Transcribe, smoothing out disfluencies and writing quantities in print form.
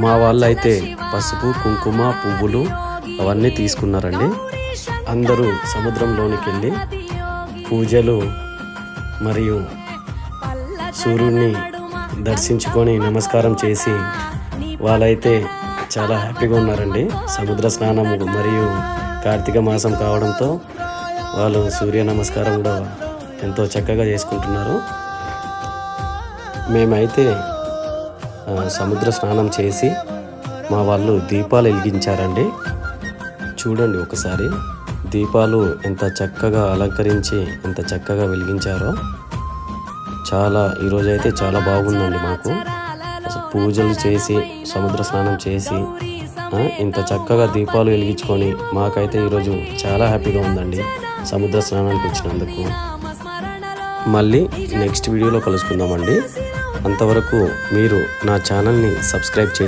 మా వాళ్ళు అయితే పసుపు కుంకుమ పువ్వులు అవన్నీ తీసుకున్నారండి. అందరూ సముద్రంలోనికి వెళ్ళి పూజలు మరియు సూర్యుడిని దర్శించుకొని నమస్కారం చేసి వాళ్ళైతే చాలా హ్యాపీగా ఉన్నారండి. సముద్ర స్నానము మరియు కార్తీక మాసం కావడంతో వాళ్ళు సూర్య నమస్కారం కూడా ఎంతో చక్కగా చేసుకుంటున్నారు. మేమైతే సముద్ర స్నానం చేసి మా వాళ్ళు దీపాలు వెలిగించారండి. చూడండి ఒకసారి దీపాలు ఎంత చక్కగా అలంకరించి ఎంత చక్కగా వెలిగించారో. ఈరోజైతే చాలా బాగుందండి. మాకు పూజలు చేసి సముద్ర స్నానం చేసి ఇంత చక్కగా దీపాలు వెలిగించుకొని మాకైతే ఈరోజు చాలా హ్యాపీగా ఉందండి సముద్ర స్నానానికి వచ్చినందుకు. మళ్ళీ నెక్స్ట్ వీడియోలో కలుసుకుందామండి. అంతవరకు మీరు నా ఛానల్ని సబ్స్క్రైబ్ చేయండి.